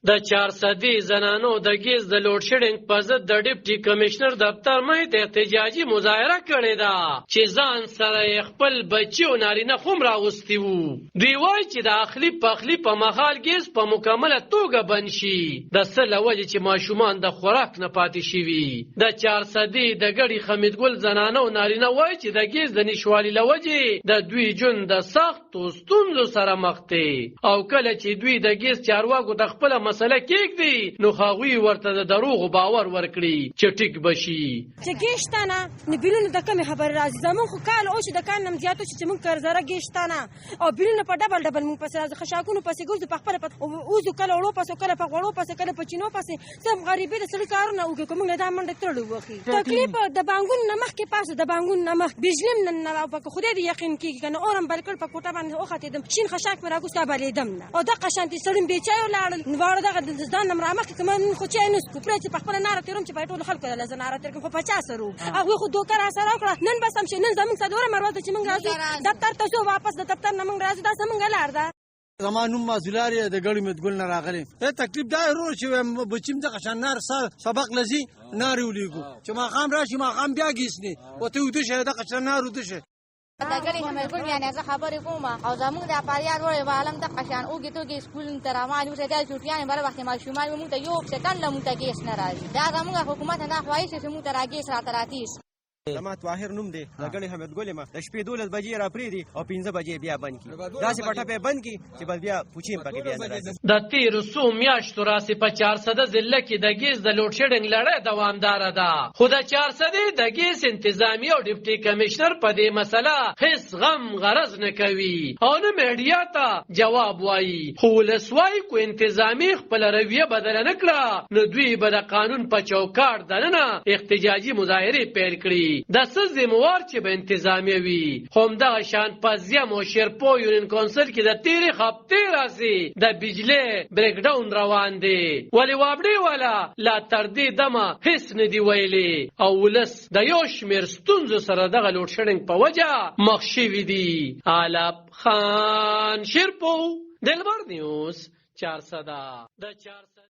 د 400 زنانو د ګیس د لوډ شیډینګ په ضد د ډیپټي کمشنر دفتر مې احتجاجي مظاهره کړې ده چې ځان سره خپل بچي او نارینه هم راوستي وو. دوی وایي چې د اخلي پخلي په مهال ګیس په مکمله توګه بند شي د څه له وجې چې ماشومان د خوراک نه پاتې شوي. د 400 د ګړي حمیدګل زنانه او نارینه وایي چې د ګیس د نشوالي له وجې د دوی ژوند د سختو ستونزو سره مخ دی او کله چې دوی د ګیس چارواکو ته خپله مسله کېږدي نو هغوی ورته د دروغو باور ورکړي چې ټیک بشي. چې ګیس شته نه نو بیلونه د کمې خبرې راځي. زموږ خو کال او چې د کال نه زیات چې موږ کرزره ګیس شته نه او بیلونه په ډبل ډبل موږ پسې راځي. خشاکونو پسې ګرځو په خپله اوزو کله وړو پسې کله په غوړو پسې کله په چینو پسې زه غریبۍ د سړي کارونه وکړو که موږ له دا منډه تړلو وخي. تکلیف د بانګونو نه مخکې پاسه د بانګونو نه مخ بجلي نه راوپکه خدای دې یقین کېږي که نه اورم بل کړ په کوټه باندې وختېدم شین خشاک مې راکوستا بلېدم نه او دغه شانتې سړي بې چای ولاړل نو واړه دغه ځان نه رامخکې که من خو چای نه څکو پرې چې په خپله ناره تېروم چې په ټولو خلکو له زه ناره تېر کړم خو په چا سره وو هغوی خو دوکه راسره وکړه. نن بس هم چې نن زموږ څلوره مروه ده چې موږ راځو دفتر ته ځو واپس د دفتر نه موږ راځو دا زموږ لار ده. زما نوم مازولار یې د ګړي مدګل نه راغلی. تکلیف دا ورو چې بچیم دغه شان نار سبق لذي نار ولیږو چې ماښام راشي ماښام بیا ګیسني ورته ویده شه دغه شان نار وده شه. د ګړي حمیدګل یعنې زه خبرې کوم او زموږ د اپاریان وړی به عالم دغه شان اوږې توږې سکول ته روان یو ځای چوټیانې بل وخت ماشومان موږ ته یو سکند له موږ ته ګیس نه راځي. دا زموږ حکومت نه خواهش چې موږ ته را ګیس راته راتېر شي. زما طاهر نوم دی د ګړي حمیدګل یم. د شپې 12 بجې را پرېږدي او 15 بجې بیا بند کړي. داسې په ټپې بند کړي چې بس بیا پوچیم پکې بیا نه راځي. د تېرو څو میاشتو راځي په 400 ضلع کې د ګیس د لوډ شیډینګ لړۍ دوامداره ده خو د 400 د ګیس انتظامی او ډیپټي کمشنر په دې مسله هیڅ غم غرض نه کوي او نه میډیا ته جواب وایي. خو ولسوای کو انتظامی خپل رویه بدله نه کړه نو دوی به د قانون په چوکاټ دننه احتجاجي مظاهرې پیل کړي. د څه ذموار چې به انتظامیه وي همدغه شان په زیم او شیرپو یونین کونسل کې د تېرې هفتې راځي د بجلي بریک ډاون روان دی ولې وابډې والا لا تر دې دمه هیڅ نه دی ویلي او ولس د یو شمېر ستونزو سره دغه لوډ شیډینګ په وجه مخ شوي دي. علب خان شیرپو دلبر نیوز 400